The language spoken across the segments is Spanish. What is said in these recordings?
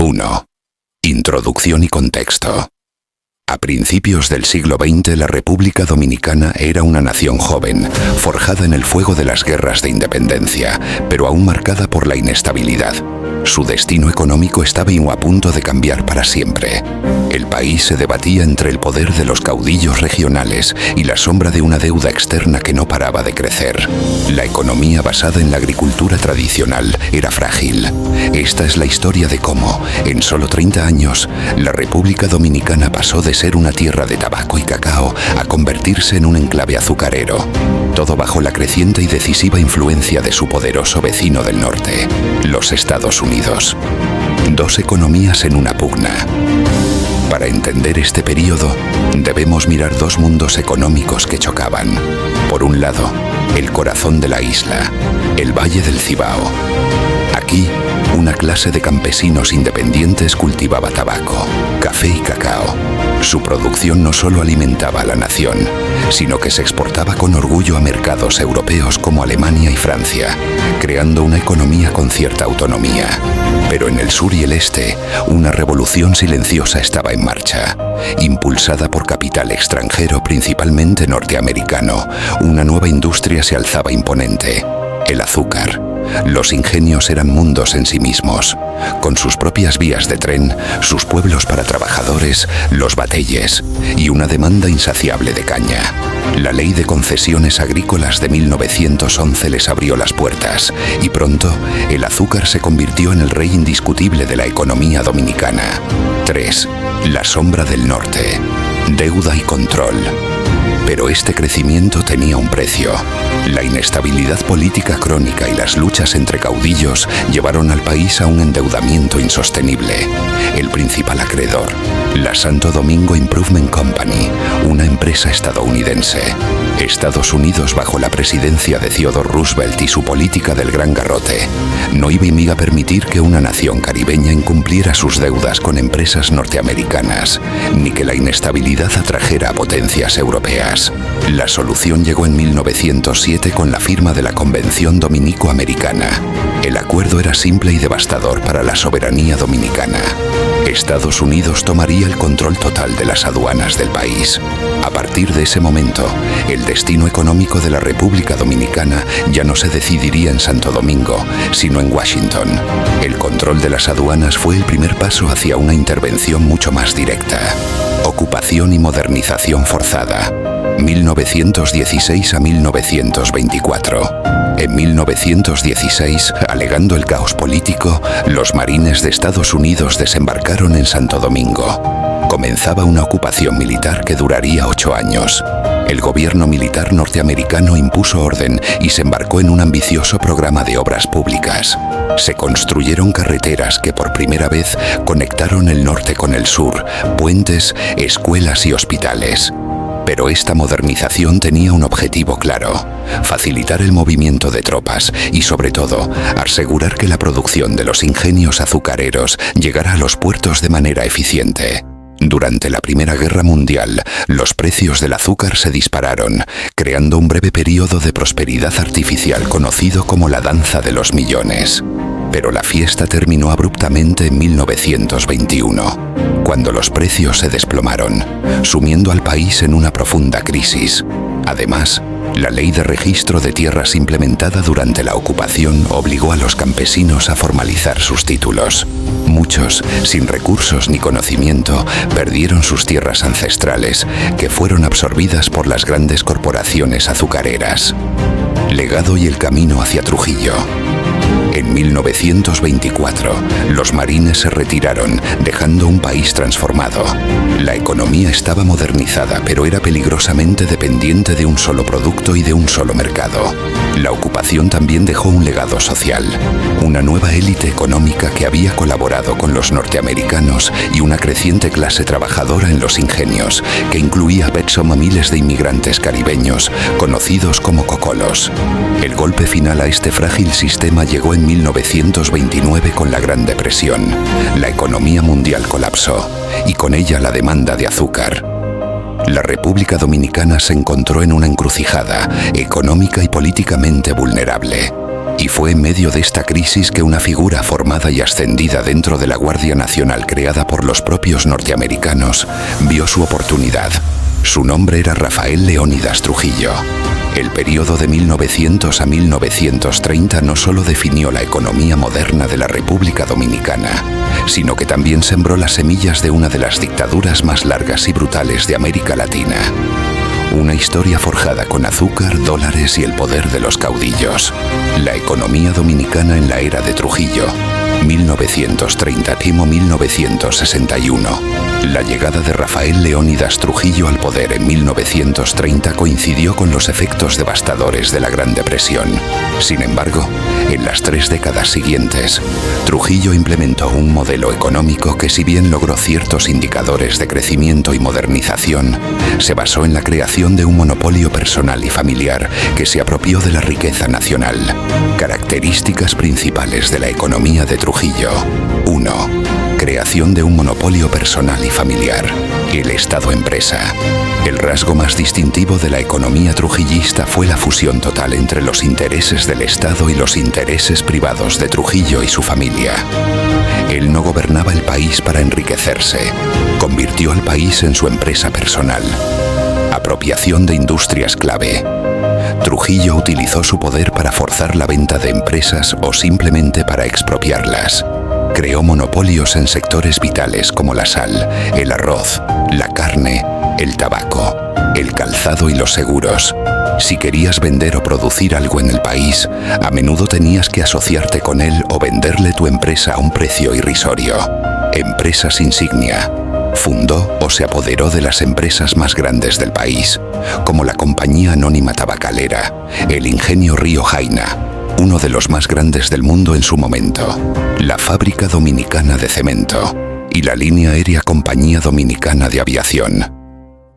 1. Introducción y contexto. A principios del siglo XX, la República Dominicana era una nación joven, forjada en el fuego de las guerras de independencia, pero aún marcada por la inestabilidad. Su destino económico estaba a punto de cambiar para siempre. El país se debatía entre el poder de los caudillos regionales y la sombra de una deuda externa que no paraba de crecer. La economía basada en la agricultura tradicional era frágil. Esta es la historia de cómo, en solo 30 años, la República Dominicana pasó de ser una tierra de tabaco y cacao a convertirse en un enclave azucarero. Todo bajo la creciente y decisiva influencia de su poderoso vecino del norte, los Estados Unidos. Dos economías en una pugna. Para entender este periodo, debemos mirar dos mundos económicos que chocaban. Por un lado, el corazón de la isla, el Valle del Cibao. Aquí, una clase de campesinos independientes cultivaba tabaco, café y cacao. Su producción no solo alimentaba a la nación, sino que se exportaba con orgullo a mercados europeos como Alemania y Francia, creando una economía con cierta autonomía. Pero en el sur y el este, una revolución silenciosa estaba en marcha. Impulsada por capital extranjero, principalmente norteamericano, una nueva industria se alzaba imponente: el azúcar. Los ingenios eran mundos en sí mismos, con sus propias vías de tren, sus pueblos para trabajadores, los bateyes, y una demanda insaciable de caña. La Ley de Concesiones Agrícolas de 1911 les abrió las puertas, y pronto el azúcar se convirtió en el rey indiscutible de la economía dominicana. 3. La sombra del norte. Deuda y control. Pero este crecimiento tenía un precio. La inestabilidad política crónica y las luchas entre caudillos llevaron al país a un endeudamiento insostenible. El principal acreedor, la Santo Domingo Improvement Company, una empresa estadounidense. Estados Unidos, bajo la presidencia de Theodore Roosevelt y su política del gran garrote, no iba a permitir que una nación caribeña incumpliera sus deudas con empresas norteamericanas, ni que la inestabilidad atrajera a potencias europeas. La solución llegó en 1907 con la firma de la Convención Dominico-Americana. El acuerdo era simple y devastador para la soberanía dominicana. Estados Unidos tomaría el control total de las aduanas del país. A partir de ese momento, el destino económico de la República Dominicana ya no se decidiría en Santo Domingo, sino en Washington. El control de las aduanas fue el primer paso hacia una intervención mucho más directa. Ocupación y modernización forzada. 1916 a 1924. En 1916, alegando el caos político, los marines de Estados Unidos desembarcaron en Santo Domingo. Comenzaba una ocupación militar que duraría 8 años. El gobierno militar norteamericano impuso orden y se embarcó en un ambicioso programa de obras públicas. Se construyeron carreteras que por primera vez conectaron el norte con el sur, puentes, escuelas y hospitales. Pero esta modernización tenía un objetivo claro: facilitar el movimiento de tropas y, sobre todo, asegurar que la producción de los ingenios azucareros llegara a los puertos de manera eficiente. Durante la Primera Guerra Mundial, los precios del azúcar se dispararon, creando un breve periodo de prosperidad artificial conocido como la danza de los millones. Pero la fiesta terminó abruptamente en 1921, cuando los precios se desplomaron, sumiendo al país en una profunda crisis. Además, la ley de registro de tierras implementada durante la ocupación obligó a los campesinos a formalizar sus títulos. Muchos, sin recursos ni conocimiento, perdieron sus tierras ancestrales, que fueron absorbidas por las grandes corporaciones azucareras. Legado y el camino hacia Trujillo. En 1924, los marines se retiraron, dejando un país transformado. La economía estaba modernizada, pero era peligrosamente dependiente de un solo producto y de un solo mercado. La ocupación también dejó un legado social, una nueva élite económica que había colaborado con los norteamericanos y una creciente clase trabajadora en los ingenios, que incluía a miles de inmigrantes caribeños, conocidos como cocolos. El golpe final a este frágil sistema llegó en 1929 con la Gran Depresión. La economía mundial colapsó, y con ella la demanda de azúcar. La República Dominicana se encontró en una encrucijada económica y políticamente vulnerable. Y fue en medio de esta crisis que una figura formada y ascendida dentro de la Guardia Nacional creada por los propios norteamericanos vio su oportunidad. Su nombre era Rafael Leónidas Trujillo. El periodo de 1900 a 1930 no solo definió la economía moderna de la República Dominicana, sino que también sembró las semillas de una de las dictaduras más largas y brutales de América Latina. Una historia forjada con azúcar, dólares y el poder de los caudillos. La economía dominicana en la era de Trujillo, 1930-1961. La llegada de Rafael Leónidas Trujillo al poder en 1930 coincidió con los efectos devastadores de la Gran Depresión. Sin embargo, en las 3 décadas siguientes, Trujillo implementó un modelo económico que, si bien logró ciertos indicadores de crecimiento y modernización, se basó en la creación de un monopolio personal y familiar que se apropió de la riqueza nacional. Características principales de la economía de Trujillo. 1. Creación de un monopolio personal y familiar. El Estado-empresa. El rasgo más distintivo de la economía trujillista fue la fusión total entre los intereses del Estado y los intereses privados de Trujillo y su familia. Él no gobernaba el país para enriquecerse. Convirtió al país en su empresa personal. Apropiación de industrias clave. Trujillo utilizó su poder para forzar la venta de empresas o simplemente para expropiarlas. Creó monopolios en sectores vitales como la sal, el arroz, la carne, el tabaco, el calzado y los seguros. Si querías vender o producir algo en el país, a menudo tenías que asociarte con él o venderle tu empresa a un precio irrisorio. Empresas insignia. Fundó o se apoderó de las empresas más grandes del país, como la Compañía Anónima Tabacalera, el Ingenio Río Jaina, uno de los más grandes del mundo en su momento, la Fábrica Dominicana de Cemento y la Línea Aérea Compañía Dominicana de Aviación.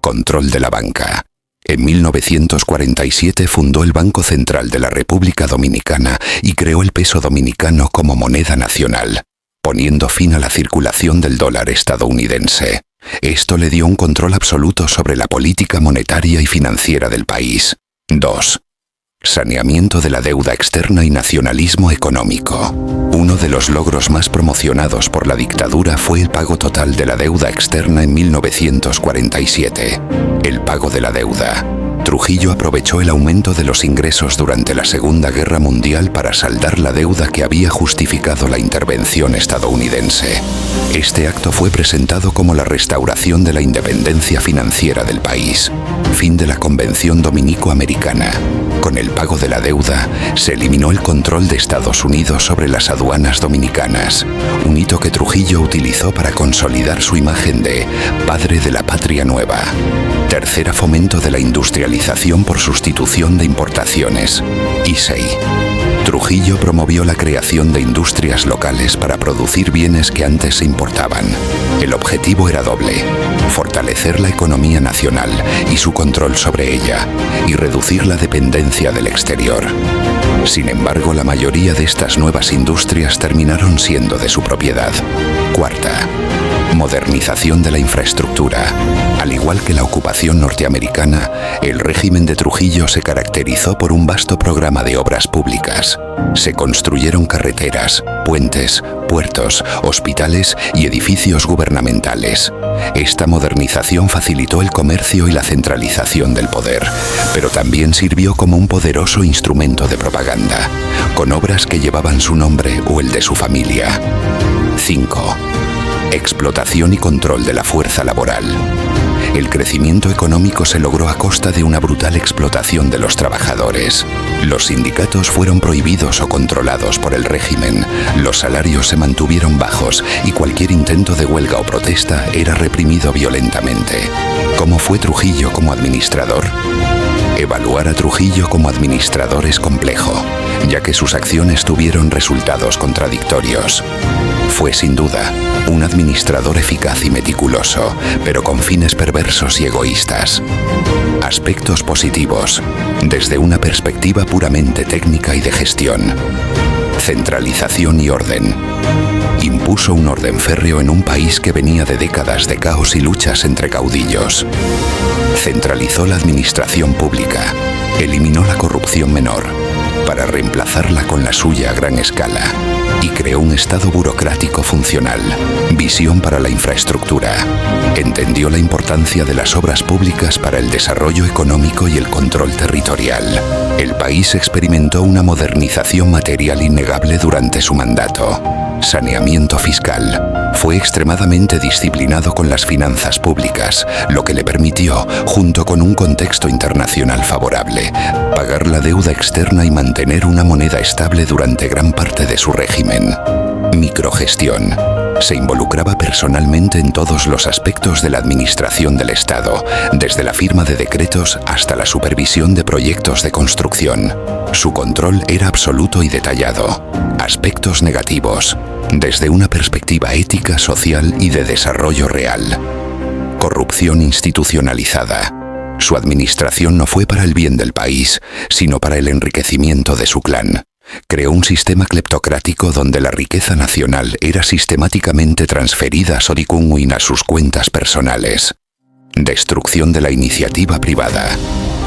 Control de la banca. En 1947 fundó el Banco Central de la República Dominicana y creó el peso dominicano como moneda nacional, poniendo fin a la circulación del dólar estadounidense. Esto le dio un control absoluto sobre la política monetaria y financiera del país. 2. Saneamiento de la deuda externa y nacionalismo económico. Uno de los logros más promocionados por la dictadura fue el pago total de la deuda externa en 1947. El pago de la deuda. Trujillo aprovechó el aumento de los ingresos durante la Segunda Guerra Mundial para saldar la deuda que había justificado la intervención estadounidense. Este acto fue presentado como la restauración de la independencia financiera del país. Fin de la Convención Dominico-Americana. Con el pago de la deuda, se eliminó el control de Estados Unidos sobre las aduanas dominicanas, un hito que Trujillo utilizó para consolidar su imagen de padre de la patria nueva. Tercera, fomento de la industrialización por sustitución de importaciones. ISEI. Trujillo promovió la creación de industrias locales para producir bienes que antes se importaban. El objetivo era doble: fortalecer la economía nacional y su control sobre ella, y reducir la dependencia del exterior. Sin embargo, la mayoría de estas nuevas industrias terminaron siendo de su propiedad. Cuarta, modernización de la infraestructura. Al igual que la ocupación norteamericana, el régimen de Trujillo se caracterizó por un vasto programa de obras públicas. Se construyeron carreteras, puentes, puertos, hospitales y edificios gubernamentales. Esta modernización facilitó el comercio y la centralización del poder, pero también sirvió como un poderoso instrumento de propaganda, con obras que llevaban su nombre o el de su familia. 5. Explotación y control de la fuerza laboral. El crecimiento económico se logró a costa de una brutal explotación de los trabajadores. Los sindicatos fueron prohibidos o controlados por el régimen, los salarios se mantuvieron bajos y cualquier intento de huelga o protesta era reprimido violentamente. ¿Cómo fue Trujillo como administrador? Evaluar a Trujillo como administrador es complejo, ya que sus acciones tuvieron resultados contradictorios. Fue sin duda un administrador eficaz y meticuloso, pero con fines perversos y egoístas. Aspectos positivos, desde una perspectiva puramente técnica y de gestión. Centralización y orden. Impuso un orden férreo en un país que venía de décadas de caos y luchas entre caudillos. Centralizó la administración pública. Eliminó la corrupción menor. para reemplazarla con la suya a gran escala, y creó un Estado burocrático funcional, visión para la infraestructura. Entendió la importancia de las obras públicas para el desarrollo económico y el control territorial. El país experimentó una modernización material innegable durante su mandato. Saneamiento fiscal. Fue extremadamente disciplinado con las finanzas públicas, lo que le permitió, junto con un contexto internacional favorable, pagar la deuda externa y mantener una moneda estable durante gran parte de su régimen. Microgestión. Se involucraba personalmente en todos los aspectos de la administración del Estado, desde la firma de decretos hasta la supervisión de proyectos de construcción. Su control era absoluto y detallado. Aspectos negativos, desde una perspectiva ética, social y de desarrollo real. Corrupción institucionalizada. Su administración no fue para el bien del país, sino para el enriquecimiento de su clan. Creó un sistema cleptocrático donde la riqueza nacional era sistemáticamente transferida a Sorikunwin a sus cuentas personales. Destrucción de la iniciativa privada.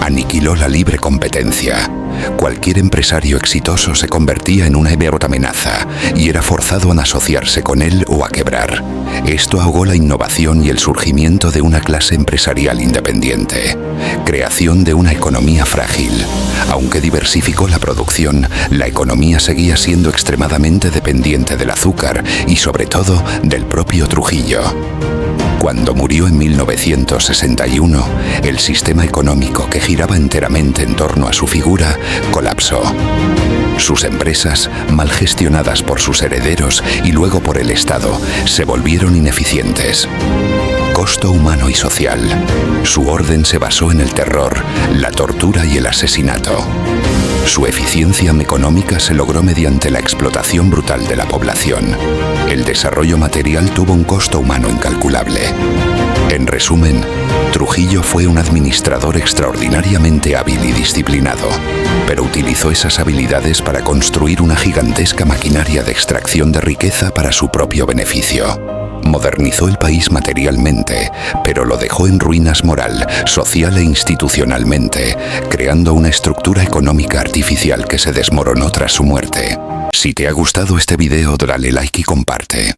Aniquiló la libre competencia. Cualquier empresario exitoso se convertía en una amenaza y era forzado a asociarse con él o a quebrar. Esto ahogó la innovación y el surgimiento de una clase empresarial independiente. Creación de una economía frágil. Aunque diversificó la producción, la economía seguía siendo extremadamente dependiente del azúcar y sobre todo del propio Trujillo. Cuando murió en 1961, el sistema económico que giraba enteramente en torno a su figura colapsó. Sus empresas, mal gestionadas por sus herederos y luego por el Estado, se volvieron ineficientes. Costo humano y social. Su orden se basó en el terror, la tortura y el asesinato. Su eficiencia económica se logró mediante la explotación brutal de la población. El desarrollo material tuvo un costo humano incalculable. En resumen, Trujillo fue un administrador extraordinariamente hábil y disciplinado, pero utilizó esas habilidades para construir una gigantesca maquinaria de extracción de riqueza para su propio beneficio. Modernizó el país materialmente, pero lo dejó en ruinas moral, social e institucionalmente, creando una estructura económica artificial que se desmoronó tras su muerte. Si te ha gustado este video, dale like y comparte.